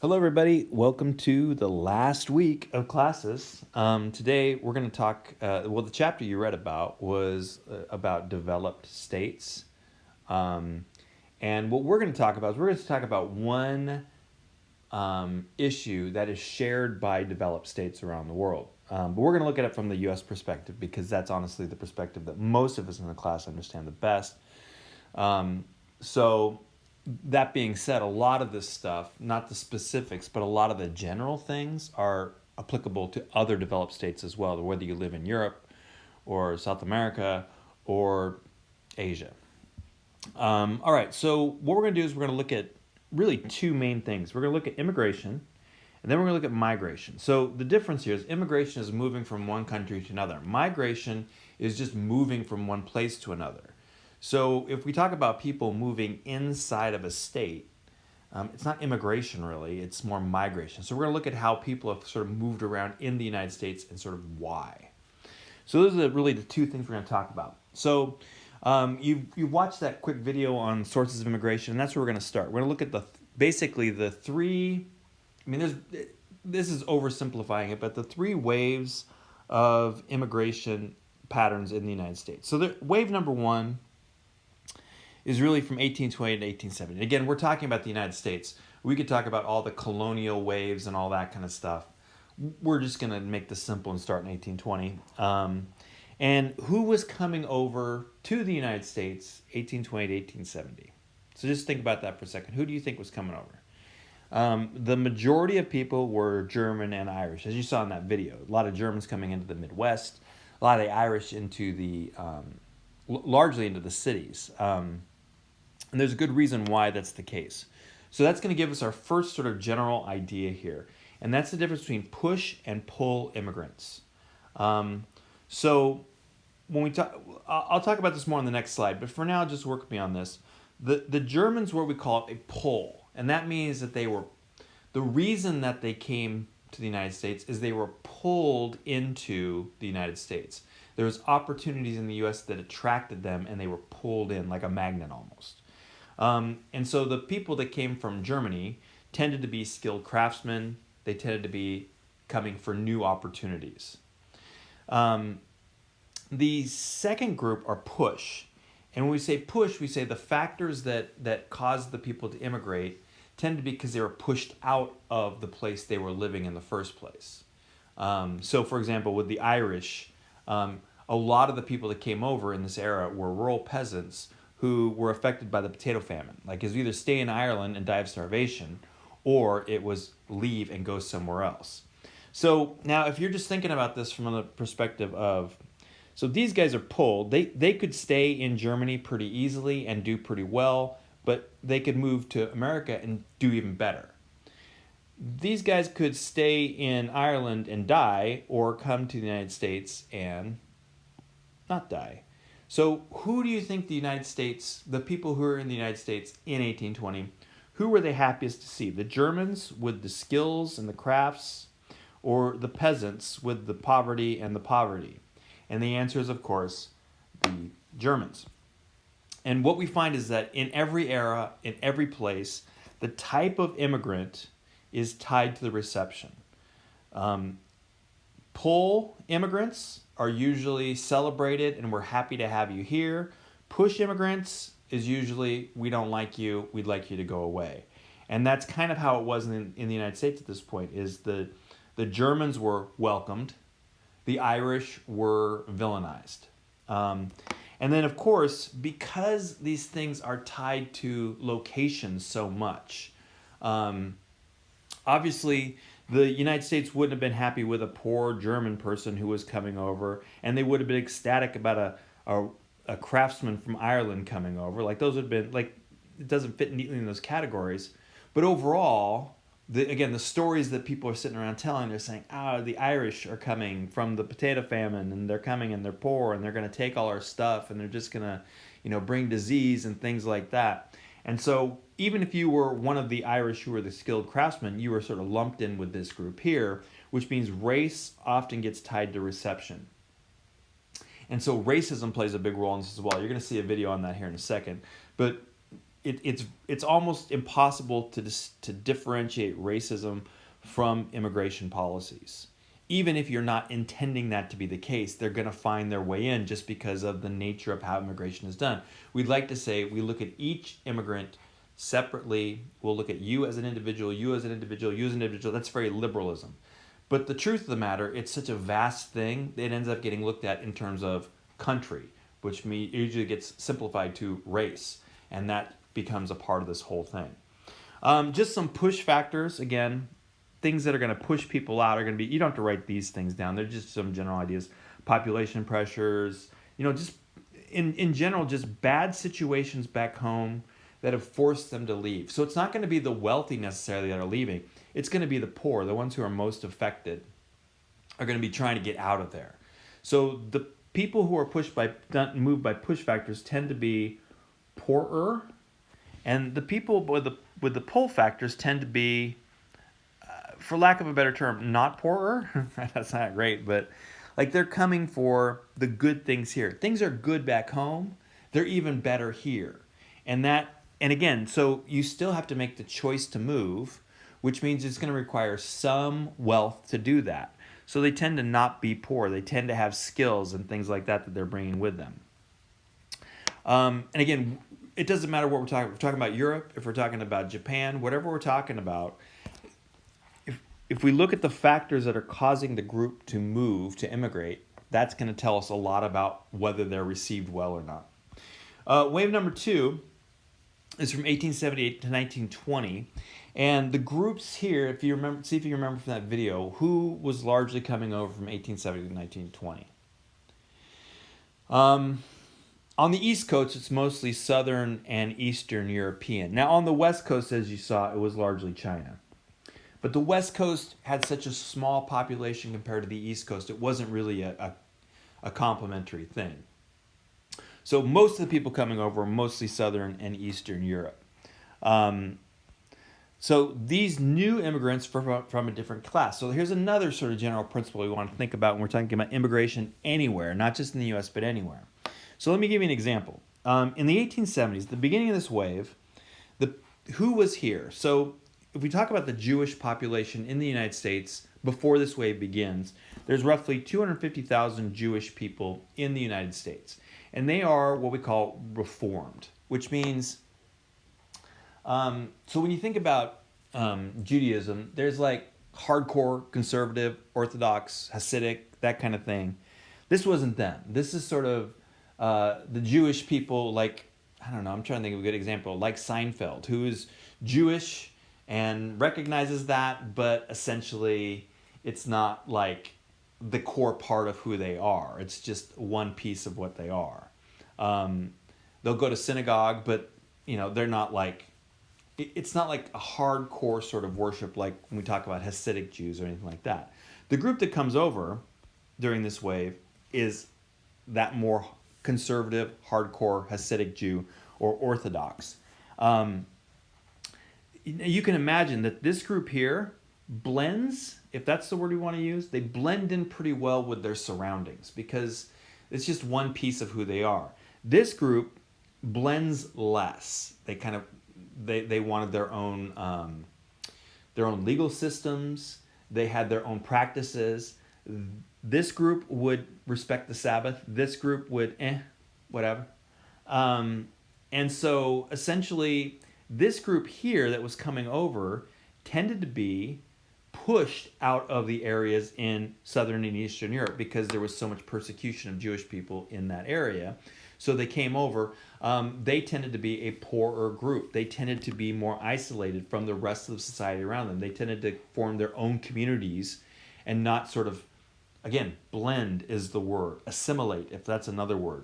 Hello, everybody. Welcome to the last week of classes. Today, we're going to talk. The chapter you read about was about developed states. Um, and what we're going to talk about is we're going to talk about one issue that is shared by developed states around the world. But we're going to look at it from the U.S. perspective because that's honestly the perspective that most of us in the class understand the best. So that being said, a lot of this stuff, not the specifics, but a lot of the general things are applicable to other developed states as well, whether you live in Europe or South America or Asia. All right, so what we're going to do is we're going to look at really two main things. We're going to look at immigration, and then we're going to look at migration. So the difference here is immigration is moving from one country to another. Migration is just moving from one place to another. So if we talk about people moving inside of a state, it's not immigration really, it's more migration. So we're going to look at how people have sort of moved around in the United States and sort of why. So those are really the two things we're going to talk about. So you watched that quick video on sources of immigration, and that's where we're going to start. We're going to look at basically the three. I mean, this is oversimplifying it, but the three waves of immigration patterns in the United States. So wave number one is really from 1820 to 1870. Again, we're talking about the United States. We could talk about all the colonial waves and all that kind of stuff. We're just going to make this simple and start in 1820. And who was coming over to the United States 1820 to 1870? So just think about that for a second. Who do you think was coming over? The majority of people were German and Irish, as you saw in that video. A lot of Germans coming into the Midwest, a lot of the Irish into largely into the cities. And there's a good reason why that's the case. So that's going to give us our first sort of general idea here. And that's the difference between push and pull immigrants. So when we talk, I'll talk about this more on the next slide, but for now, just work with me on this. The Germans were what we call a pull. And that means that the reason that they came to the United States is they were pulled into the United States. There was opportunities in the U.S. that attracted them, and they were pulled in like a magnet almost. And so the people that came from Germany tended to be skilled craftsmen. They tended to be coming for new opportunities. The second group are push. And when we say push, we say the factors that caused the people to immigrate tend to be because they were pushed out of the place they were living in the first place. So for example, with the Irish, a lot of the people that came over in this era were rural peasants who were affected by the potato famine. Like, it was either stay in Ireland and die of starvation, or it was leave and go somewhere else. So now, if you're just thinking about this from the perspective of, so these guys are pulled, they could stay in Germany pretty easily and do pretty well, but they could move to America and do even better. These guys could stay in Ireland and die, or come to the United States and not die. So who do you think the United States, the people who were in the United States in 1820, who were they happiest to see? The Germans with the skills and the crafts, or the peasants with the poverty and the poverty? And the answer is, of course, the Germans. And what we find is that in every era, in every place, the type of immigrant is tied to the reception. Pull immigrants are usually celebrated and we're happy to have you here. Push immigrants is usually, we don't like you, we'd like you to go away. And that's kind of how it was in the United States at this point, is the Germans were welcomed, the Irish were villainized. And then, of course, because these things are tied to location so much, obviously the United States wouldn't have been happy with a poor German person who was coming over, and they would have been ecstatic about a craftsman from Ireland coming over. Like, those would have been, like, it doesn't fit neatly in those categories. But overall, the stories that people are sitting around telling, they're saying, the Irish are coming from the potato famine, and they're coming and they're poor, and they're going to take all our stuff, and they're just going to, bring disease and things like that. And so even if you were one of the Irish who were the skilled craftsmen, you were sort of lumped in with this group here, which means race often gets tied to reception. And so racism plays a big role in this as well. You're going to see a video on that here in a second. But it's almost impossible to differentiate racism from immigration policies. Even if you're not intending that to be the case, they're going to find their way in just because of the nature of how immigration is done. We'd like to say we look at each immigrant separately. We'll look at you as an individual, you as an individual, you as an individual. That's very liberalism. But the truth of the matter, it's such a vast thing, it ends up getting looked at in terms of country, which usually gets simplified to race. And that becomes a part of this whole thing. Just some push factors, again, things that are going to push people out are going to be, you don't have to write these things down. They're just some general ideas. Population pressures, just in general, just bad situations back home that have forced them to leave. So it's not going to be the wealthy necessarily that are leaving. It's going to be the poor, the ones who are most affected, are going to be trying to get out of there. So the people who are moved by push factors tend to be poorer, and the people with the pull factors tend to be, for lack of a better term, not poorer. That's not great, but like they're coming for the good things here. Things are good back home. They're even better here. And again, so you still have to make the choice to move, which means it's going to require some wealth to do that. So they tend to not be poor. They tend to have skills and things like that they're bringing with them. And again, it doesn't matter what we're talking about. If we're talking about Europe, if we're talking about Japan, whatever we're talking about, if we look at the factors that are causing the group to move, to immigrate, that's going to tell us a lot about whether they're received well or not. Wave number 2 is from 1878 to 1920. And the groups here, if you remember, see if you remember from that video, who was largely coming over from 1870 to 1920. On the East Coast, it's mostly Southern and Eastern European. Now, on the West Coast, as you saw, it was largely China. But the West Coast had such a small population compared to the East Coast, it wasn't really a complementary thing. So most of the people coming over were mostly Southern and Eastern Europe. So these new immigrants from a different class. So here's another sort of general principle we want to think about when we're talking about immigration anywhere, not just in the U.S., but anywhere. So let me give you an example. In the 1870s, the beginning of this wave, who was here? So if we talk about the Jewish population in the United States before this wave begins, there's roughly 250,000 Jewish people in the United States. And they are what we call Reformed, which means, so when you think about Judaism, there's like hardcore, conservative, Orthodox, Hasidic, that kind of thing. This wasn't them. This is sort of the Jewish people, like, I don't know, I'm trying to think of a good example, like Seinfeld, who is Jewish and recognizes that, but essentially it's not like the core part of who they are. It's just one piece of what they are. They'll go to synagogue, but they're not like, it's not like a hardcore sort of worship like when we talk about Hasidic Jews or anything like that. The group that comes over during this wave is that more conservative, hardcore Hasidic Jew or Orthodox. You can imagine that this group here blends, if that's the word we want to use, they blend in pretty well with their surroundings because it's just one piece of who they are. This group blends less. They wanted their own legal systems. They had their own practices. This group would respect the Sabbath. This group would, whatever. And so essentially, this group here that was coming over tended to be pushed out of the areas in Southern and Eastern Europe because there was so much persecution of Jewish people in that area. So they came over. They tended to be a poorer group. They tended to be more isolated from the rest of the society around them. They tended to form their own communities and not sort of, again, blend is the word, assimilate, if that's another word.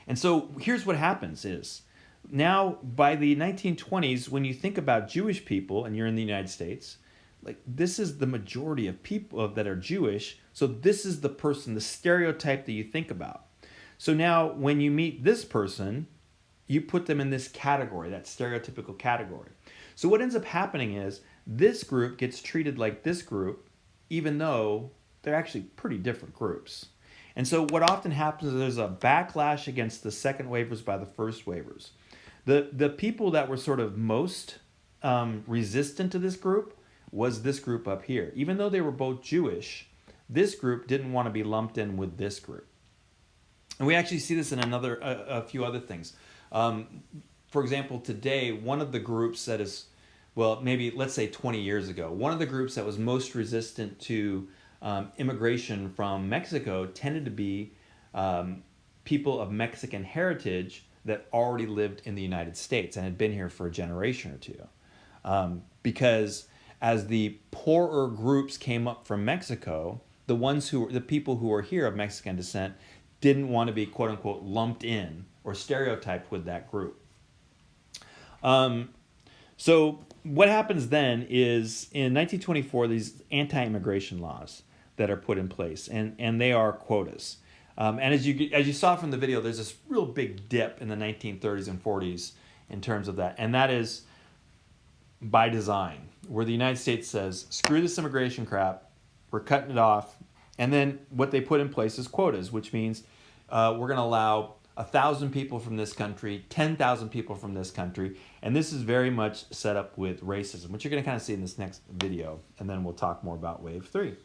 And so here's what happens is, now by the 1920s, when you think about Jewish people and you're in the United States, like this is the majority of people that are Jewish. So this is the person, the stereotype that you think about. So now when you meet this person, you put them in this category, that stereotypical category. So what ends up happening is this group gets treated like this group, even though they're actually pretty different groups. And so what often happens is there's a backlash against the second waivers by the first waivers. The people that were sort of most resistant to this group was this group up here. Even though they were both Jewish, this group didn't want to be lumped in with this group. And we actually see this in a few other things. For example, today, one of the groups that is, well, maybe let's say 20 years ago, one of the groups that was most resistant to immigration from Mexico tended to be people of Mexican heritage that already lived in the United States and had been here for a generation or two. Because as the poorer groups came up from Mexico, the people who were here of Mexican descent didn't want to be quote unquote lumped in or stereotyped with that group. So what happens then is in 1924, these anti-immigration laws that are put in place, and they are quotas. And as you saw from the video, there's this real big dip in the 1930s and 40s in terms of that. And that is by design, where the United States says, screw this immigration crap, we're cutting it off. And then what they put in place is quotas, which means we're going to allow 1,000 people from this country, 10,000 people from this country. And this is very much set up with racism, which you're going to kind of see in this next video. And then we'll talk more about wave 3.